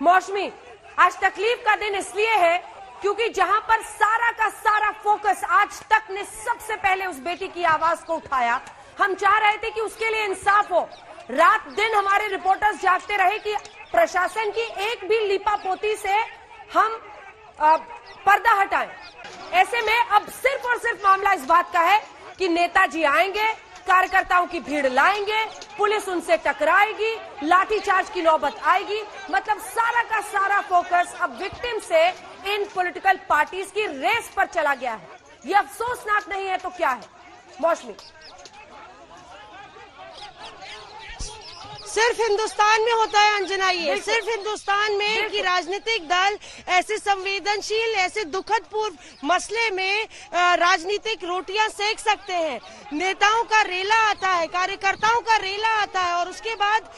मौसमी, आज तकलीफ का दिन इसलिए है क्योंकि जहां पर सारा का सारा फोकस आज तक ने सबसे पहले उस बेटी की आवाज को उठाया, हम चाह रहे थे कि उसके लिए इंसाफ हो। रात दिन हमारे रिपोर्टर्स जागते रहे कि प्रशासन की एक भी लीपापोती से हम पर्दा हटाएं। ऐसे में अब सिर्फ और सिर्फ मामला इस बात का है कि नेताजी आएंगे, कार्यकर्ताओं की भीड़ लाएंगे, पुलिस उनसे टकराएगी, लाठीचार्ज की नौबत आएगी। मतलब सारा का सारा फोकस अब विक्टिम से इन पॉलिटिकल पार्टीज की रेस पर चला गया है। ये अफसोसनाक नहीं है तो क्या है मौसमी? सिर्फ हिंदुस्तान में होता है अंजना, ये सिर्फ हिंदुस्तान में कि राजनीतिक दल ऐसे संवेदनशील, ऐसे दुखदपूर्ण मसले में राजनीतिक रोटियां सेक सकते हैं। नेताओं का रेला आता है, कार्यकर्ताओं का रेला आता है और उसके बाद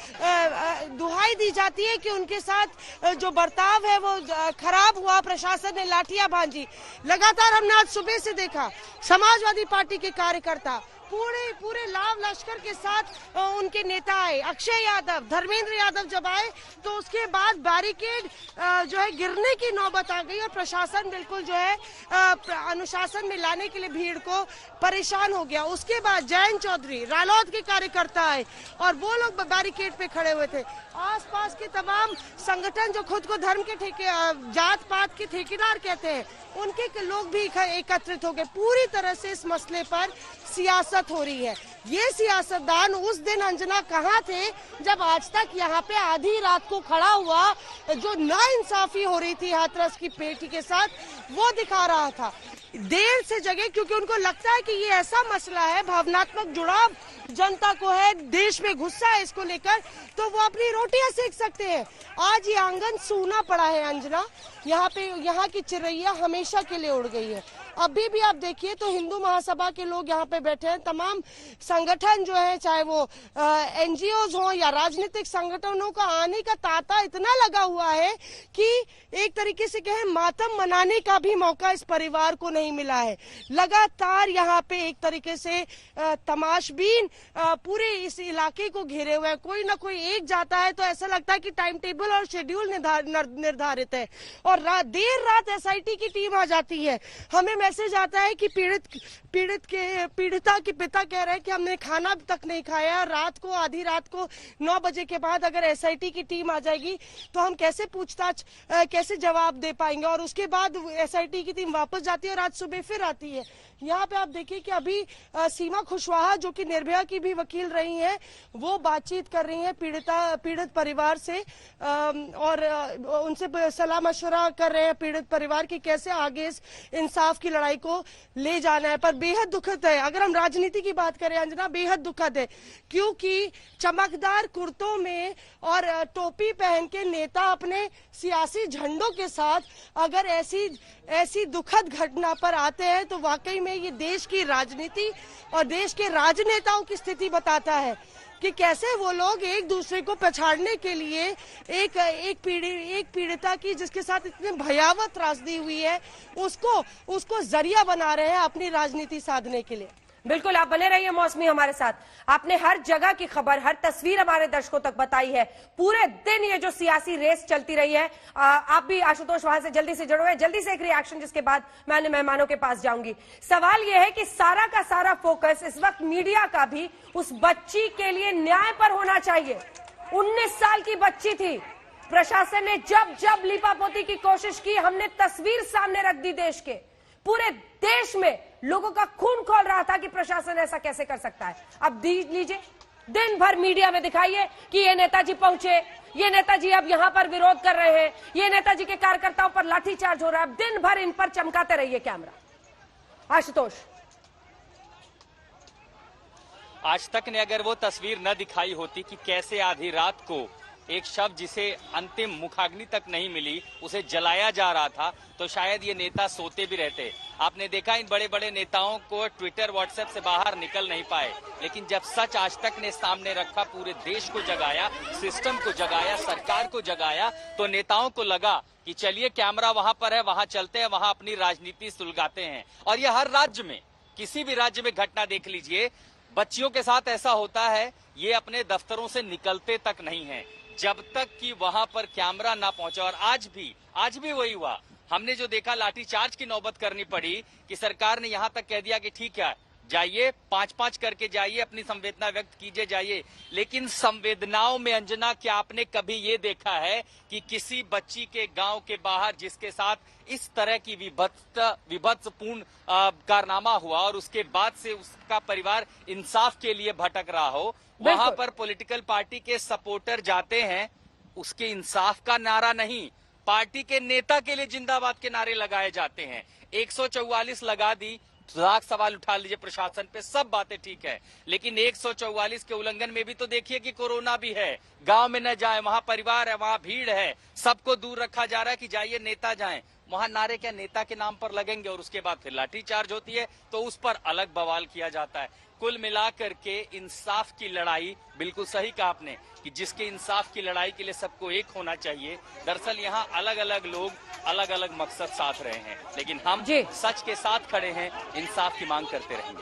दुहाई दी जाती है कि उनके साथ जो बर्ताव है वो खराब हुआ, प्रशासन ने लाठियां भांजी। लगातार हमने आज सुबह से देखा समाजवादी पार्टी के कार्यकर्ता पूरे लाव लश्कर के साथ उनके नेता आए। अक्षय यादव, धर्मेंद्र यादव जब आए तो उसके बाद बैरिकेड जो है गिरने की नौबत आ गई और प्रशासन बिल्कुल जो है अनुशासन में लाने के लिए भीड़ को परेशान हो गया। उसके बाद जयंत चौधरी, रालोद के कार्यकर्ता आए और वो लोग बैरिकेड पे खड़े हुए थे। आसपास के तमाम संगठन जो खुद को धर्म के जात पात के ठेकेदार कहते हैं, उनके लोग भी एकत्रित हो गए। पूरी तरह से इस मसले पर सियासत हो रही है। ये सियासतदान उस दिन अंजना कहाँ थे जब आज तक यहाँ पे आधी रात को खड़ा हुआ जो नाइंसाफी हो रही थी हाथरस की बेटी के साथ, वो दिखा रहा था। देर से जगे क्योंकि उनको लगता है कि ये ऐसा मसला है, भावनात्मक जुड़ाव जनता को है, देश में गुस्सा है इसको लेकर, तो वो अपनी रोटियां सेक सकते हैं। आज ये आंगन सूना पड़ा है अंजना, यहाँ की चिरैया हमेशा के लिए उड़ गई है। अभी भी आप देखिए तो हिंदू महासभा के लोग यहाँ पे बैठे हैं, तमाम संगठन जो है, चाहे वो एनजीओज हो या राजनीतिक संगठनों का आने का तांता इतना लगा हुआ है कि एक तरीके से कहें मातम मनाने का भी मौका इस परिवार को नहीं मिला है। लगातार यहाँ पे एक तरीके से तमाशबीन पूरे इस इलाके को घेरे हुए हैं। कोई ना कोई एक जाता है तो ऐसा लगता है कि टाइम टेबल और शेड्यूल निर्धारित है और देर रात एसआईटी की टीम आ जाती है। हमें मैसेज आता है कि पीड़िता के पिता कह रहे हैं कि हमने खाना तक नहीं खाया। रात को, आधी रात को 9 बजे के बाद अगर एसआईटी की टीम आ जाएगी तो हम कैसे पूछताछ, कैसे जवाब दे पाएंगे। और उसके बाद एसआईटी की टीम वापस जाती है और आज सुबह फिर आती है। यहाँ पे आप देखिए कि अभी सीमा खुशवाहा जो कि निर्भया की भी वकील रही हैं, वो बातचीत कर रही हैं पीड़ित परिवार से और उनसे सलाह मशवरा कर रहे हैं पीड़ित परिवार की कैसे आगे इस इंसाफ की लड़ाई को ले जाना है। पर बेहद दुखद है, अगर हम राजनीति की बात करें अंजना, बेहद दुखद है क्योंकि चमकदार कुर्तों में और टोपी पहन के नेता अपने सियासी झंडों के साथ अगर ऐसी दुखद घटना पर आते हैं तो वाकई में ये देश की राजनीति और देश के राजनेताओं की स्थिति बताता है कि कैसे वो लोग एक दूसरे को पछाड़ने के लिए एक पीड़िता की जिसके साथ इतनी भयावह त्रासदी हुई है उसको जरिया बना रहे हैं अपनी राजनीति साधने के लिए। बिल्कुल, आप बने रहिए मौसमी हमारे साथ। आपने हर जगह की खबर, हर तस्वीर हमारे दर्शकों तक बताई है। पूरे दिन ये जो सियासी रेस चलती रही है, आप भी आशुतोष वहां से जल्दी से जुड़ो, जल्दी से एक रिएक्शन जिसके बाद मैं अन्य मेहमानों के पास जाऊंगी। सवाल यह है कि सारा का सारा फोकस इस वक्त मीडिया का भी उस बच्ची के लिए न्याय पर होना चाहिए। 19 साल की बच्ची थी। प्रशासन ने जब लीपापोती की कोशिश की, हमने तस्वीर सामने रख दी देश के, पूरे देश में लोगों का खून खौल रहा था कि प्रशासन ऐसा कैसे कर सकता है। अब लीजिए, दिन भर मीडिया में दिखाइए कि ये नेताजी पहुंचे, ये नेताजी अब यहां पर विरोध कर रहे हैं, ये नेताजी के कार्यकर्ताओं पर लाठीचार्ज हो रहा है। अब दिन भर इन पर चमकाते रहिए कैमरा। आशुतोष, आज तक ने अगर वो तस्वीर न दिखाई होती कि कैसे आधी रात को एक शव जिसे अंतिम मुखाग्नि तक नहीं मिली उसे जलाया जा रहा था, तो शायद ये नेता सोते भी रहते। आपने देखा इन बड़े बड़े नेताओं को ट्विटर, व्हाट्सएप से बाहर निकल नहीं पाए, लेकिन जब सच आज तक ने सामने रखा, पूरे देश को जगाया, सिस्टम को जगाया, सरकार को जगाया, तो नेताओं को लगा कि चलिए कैमरा वहां पर है, वहां चलते हैं, वहां अपनी राजनीति सुलगाते हैं। और ये हर राज्य में, किसी भी राज्य में घटना देख लीजिए, बच्चियों के साथ ऐसा होता है, ये अपने दफ्तरों से निकलते तक नहीं है। जब तक कि वहां पर कैमरा ना पहुंचा। और आज भी वही हुआ। हमने जो देखा, लाठीचार्ज की नौबत करनी पड़ी कि सरकार ने यहां तक कह दिया कि ठीक है, जाइए 5-5 करके जाइए, अपनी संवेदना व्यक्त कीजिए, जाइए। लेकिन संवेदनाओं में अंजना, क्या आपने कभी ये देखा है कि किसी बच्ची के गांव के बाहर जिसके साथ इस तरह की विभत्सपूर्ण कारनामा हुआ और उसके बाद से उसका परिवार इंसाफ के लिए भटक रहा हो, वहां पर पॉलिटिकल पार्टी के सपोर्टर जाते हैं, उसके इंसाफ का नारा नहीं, पार्टी के नेता के लिए जिंदाबाद के नारे लगाए जाते हैं। 144 लगा दी, लाख सवाल उठा लीजिए प्रशासन पे, सब बातें ठीक है, लेकिन 144 के उल्लंघन में भी तो देखिए कि कोरोना भी है, गांव में न जाए, वहां परिवार है, वहां भीड़ है, सबको दूर रखा जा रहा है कि जाइए नेता जाएं। वहां नारे क्या नेता के नाम पर लगेंगे और उसके बाद फिर लाठीचार्ज होती है तो उस पर अलग बवाल किया जाता है। कुल मिलाकर के इंसाफ की लड़ाई, बिल्कुल सही कहा आपने कि जिसके इंसाफ की लड़ाई के लिए सबको एक होना चाहिए। दरअसल यहाँ अलग अलग लोग अलग अलग मकसद साथ रहे हैं, लेकिन हम सच के साथ खड़े हैं, इंसाफ की मांग करते रहेंगे।